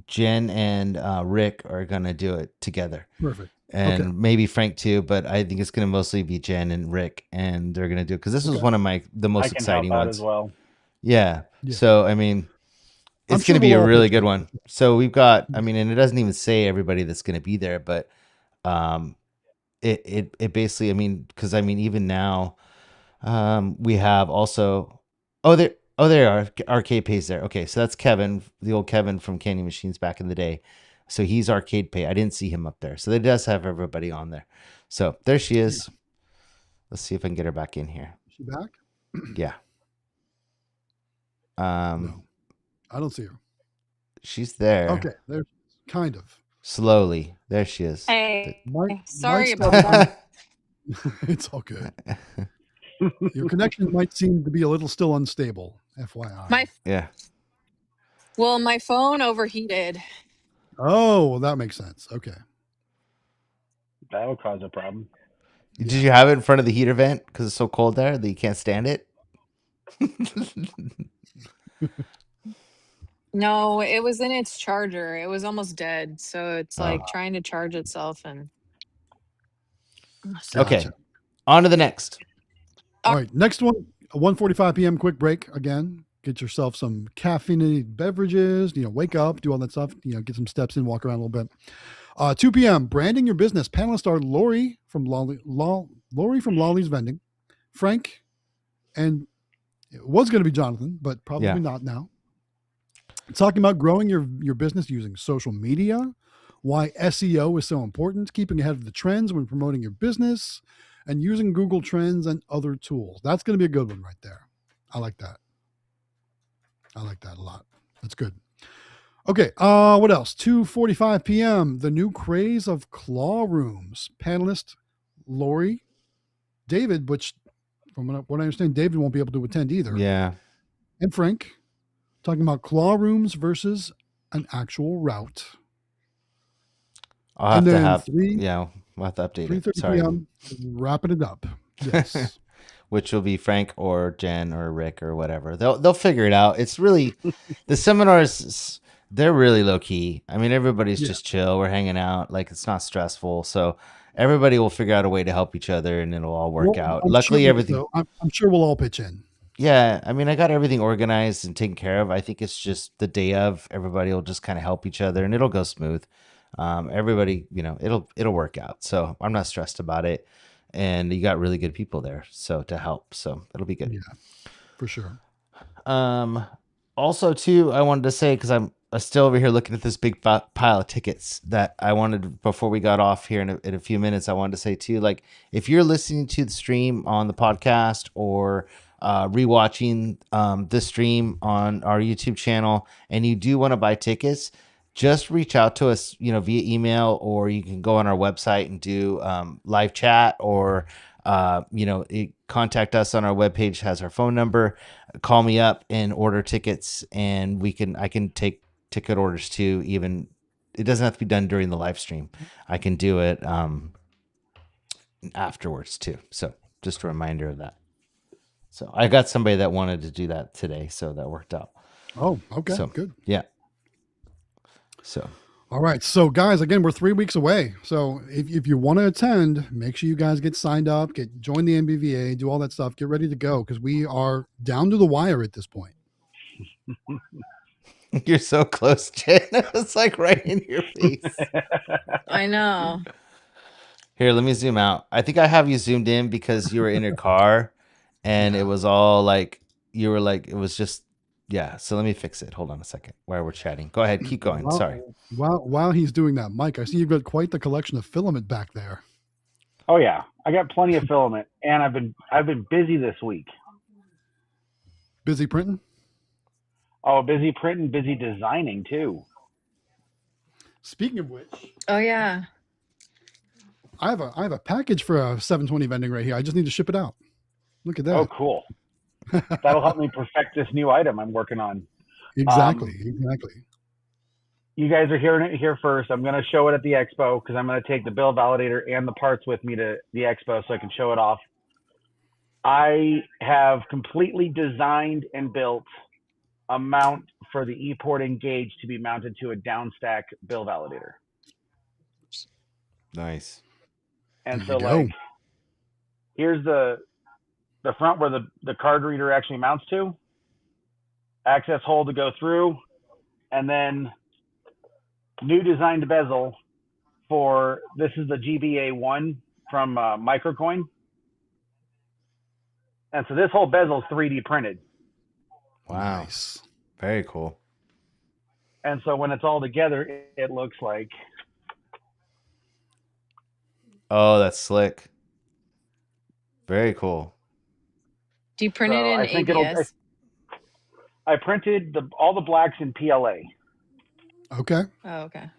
Jen and Rick are gonna do it together, Perfect. Okay. and maybe Frank too. But I think it's gonna mostly be Jen and Rick, and they're gonna do it because this was Okay. one of the I most can help exciting out as ones. well. Yeah. Yeah. So I mean, I'm it's sure gonna be we'll a all really pitch good in. one. So we've got, I mean, and it doesn't even say everybody that's gonna be there, but um, it basically, I mean, because I mean, even now. We have also, oh, there are Arcade Pay's there. Okay, so that's Kevin, the old Kevin from Candy Machines back in the day. So he's Arcade Pay. I didn't see him up there. So it does have everybody on there. So there she Yeah. is. Let's see if I can get her back in here. Is she back? Yeah. No, I don't see her. She's there Okay, there's kind of. slowly. There she is. Hey, Mike's sorry got about that. it's all good. Your connection might seem to be a little still unstable, FYI. My Yeah. my phone overheated. Oh, well, that makes sense. Okay. That would cause a problem. Did Yeah. you have it in front of the heater vent because it's so cold there that you can't stand it? No, it was in its charger. It was almost dead, so it's Oh. like trying to charge itself and so Okay. Gotcha. On to the next. All right. Next one, a 1:45 p.m. quick break again. Get yourself some caffeinated beverages, wake up, do all that stuff, get some steps in, walk around a little bit. 2 p.m. Branding your business. Panelists are Lori from Lolly's Vending, Frank, and it was going to be Jonathan, but probably Yeah. not now. Talking about growing your business using social media, why SEO is so important, keeping ahead of the trends when promoting your business, and using Google Trends and other tools. That's going to be a good one right there. I like that. I like that a lot. That's good. Okay, what else? 2:45 p.m. The new craze of claw rooms. Panelist Lori, David, which from what I understand, David won't be able to attend either. Yeah. And Frank, talking about claw rooms versus an actual route. I'll have And to then have, yeah, we'll have to update it. 3:30 Sorry. p.m. Wrapping it up. Yes. Which will be Frank or Jen or Rick or whatever. They'll figure it out. It's really the seminars. They're really low key. I mean, everybody's Yeah. just chill. We're hanging out. Like it's not stressful. So everybody will figure out a way to help each other, and it'll all work Well, out. I'm Luckily, sure, everything. so I'm sure we'll all pitch in. Yeah, I mean, I got everything organized and taken care of. I think it's just the day of. Everybody will just kind of help each other, and it'll go smooth. Everybody, it'll work out. So I'm not stressed about it. And you got really good people there, so to help. So it'll be good. Yeah, for sure. Also, too, I wanted to say because I'm still over here looking at this big pile of tickets that I wanted before we got off here in a few minutes. I wanted to say too, like if you're listening to the stream on the podcast or rewatching the stream on our YouTube channel, and you do want to buy tickets, just reach out to us, via email, or you can go on our website and do live chat, or contact us on our webpage, has our phone number. Call me up and order tickets, and I can take ticket orders too. Even it doesn't have to be done during the live stream. I can do it afterwards too. So just a reminder of that. So I got somebody that wanted to do that today, so that worked out. Oh, okay, So good. yeah. So All right. So, guys, again, we're 3 weeks away. So, if you want to attend, make sure you guys get signed up, join the NBVA, do all that stuff, get ready to go because we are down to the wire at this point. you're so close, Jen. It's like right in your face. I know. Here, let me zoom out. I think I have you zoomed in because you were in your car, and Yeah. it was all like you were like it was just yeah. So let me fix it. Hold on a second. While we're chatting, go ahead. Keep going. Sorry. While he's doing that, Mike, I see you've got quite the collection of filament back there. Oh yeah, I got plenty of filament, and I've been busy this week. Busy printing? Oh, busy printing, busy designing too. Speaking of which, Oh yeah. I have a package for a 720 vending right here. I just need to ship it out. Look at that. Oh, cool. That'll help me perfect this new item I'm working on. Exactly. you guys are hearing it here first. I'm going to show it at the expo because I'm going to take the bill validator and the parts with me to the expo so I can show it off. I have completely designed and built a mount for the e-porting gauge to be mounted to a downstack bill validator. Nice. And There so you go. like here's the front where the card reader actually mounts to, access hole to go through, and then new designed bezel for, this is the GBA1 from Microcoin. And so this whole bezel is 3D printed. Wow. Nice. Very cool. And so when it's all together, it looks like. Oh, that's slick. Very cool. Do you print So it in I think ABS? I printed all the blacks in PLA. Okay. Oh, okay.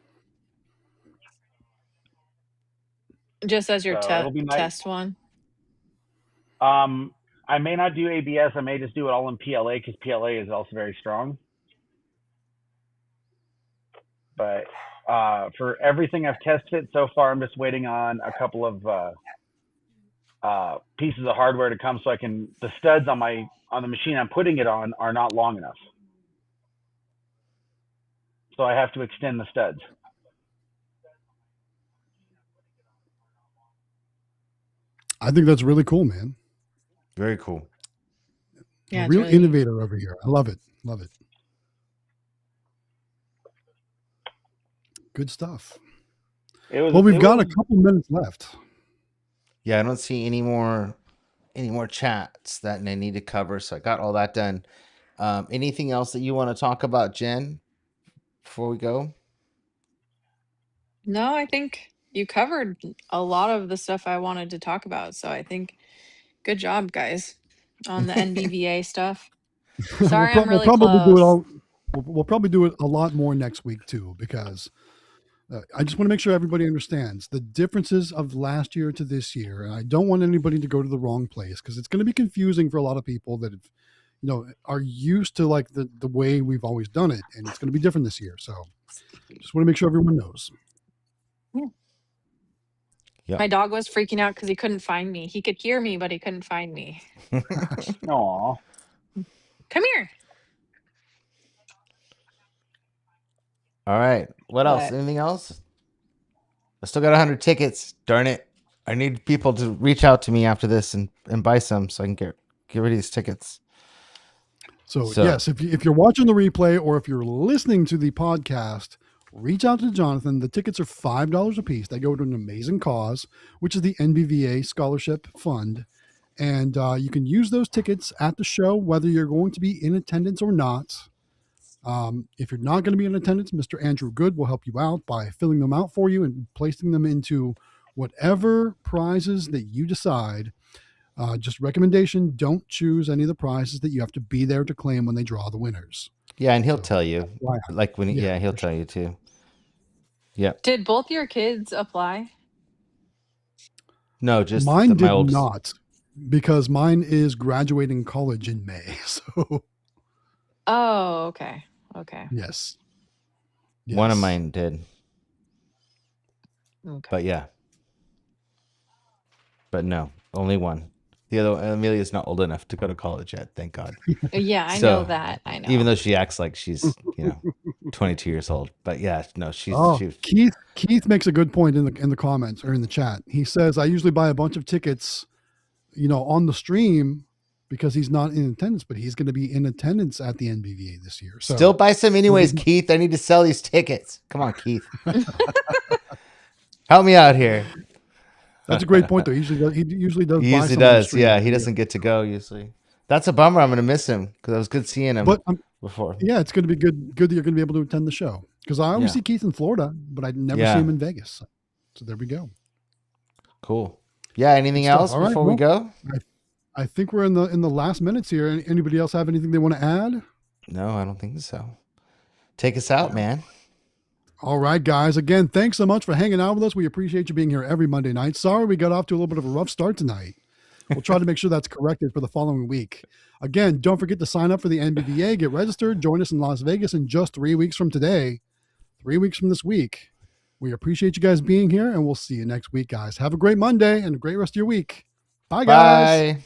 Just as your So it'll be nice. test one? I may not do ABS. I may just do it all in PLA because PLA is also very strong. But for everything I've tested so far, I'm just waiting on a couple of pieces of hardware to come so I can. The studs on the machine I'm putting it on are not long enough, so I have to extend the studs. I think that's really cool, man. Very cool. Yeah, A real it's really neat. innovator over here. I love it. Love it. Good stuff. Well, we've got a couple minutes left. Yeah, I don't see any more chats that I need to cover, so I got all that done. Anything else that you want to talk about, Jen, before we go? No, I think you covered a lot of the stuff I wanted to talk about. So I think good job, guys, on the NBVA stuff. Sorry, I'm We'll really probably do it close. all. We'll probably do it a lot more next week too, because I just want to make sure everybody understands the differences of last year to this year. And I don't want anybody to go to the wrong place because it's going to be confusing for a lot of people that are used to like the way we've always done it, and it's going to be different this year. So just want to make sure everyone knows. Yeah. My dog was freaking out because he couldn't find me. He could hear me, but he couldn't find me. Aw. Come here. All right. What else? What? Anything else? I still got 100 tickets. Darn it. I need people to reach out to me after this and buy some so I can get rid of these tickets. So yes, if you're watching the replay or if you're listening to the podcast, reach out to Jonathan. The tickets are $5 a piece. They go to an amazing cause, which is the NBVA Scholarship Fund. And you can use those tickets at the show, whether you're going to be in attendance or not. If you're not going to be in attendance, Mr. Andrew Good will help you out by filling them out for you and placing them into whatever prizes that you decide. Just recommendation, don't choose any of the prizes that you have to be there to claim when they draw the winners. Yeah, and he'll tell you. Why? Like when he'll tell you too. Yeah. Did both your kids apply? No, just mine my did oldest. not, because mine is graduating college in May. So Oh, okay. Okay. yes. One of mine did. Okay. But yeah. But no, only one. The other Amelia's not old enough to go to college yet, thank God. Yeah, I know that. I know. Even though she acts like she's, 22 years old. But yeah, no, she's Keith makes a good point in the comments or in the chat. He says, I usually buy a bunch of tickets, on the stream because he's not in attendance, but he's going to be in attendance at the NBVA this year. So still buy some anyways, Keith. I need to sell these tickets. Come on, Keith. Help me out here. That's a great point, though. He usually does. He usually does. Yeah, he doesn't get to go usually. That's a bummer. I'm going to miss him because it was good seeing him before. Yeah, it's going to be good that you're going to be able to attend the show, because I always see Keith in Florida, but I never see him in Vegas. So there we go. Cool. Yeah. Anything else before we go? I think we're in the last minutes here. Anybody else have anything they want to add? No, I don't think so. Take us out, man. All right, guys. Again, thanks so much for hanging out with us. We appreciate you being here every Monday night. Sorry we got off to a little bit of a rough start tonight. We'll try to make sure that's corrected for the following week. Again, don't forget to sign up for the NBVA, get registered, join us in Las Vegas in just 3 weeks from today. 3 weeks from this week. We appreciate you guys being here, and we'll see you next week, guys. Have a great Monday and a great rest of your week. Bye, guys. Bye.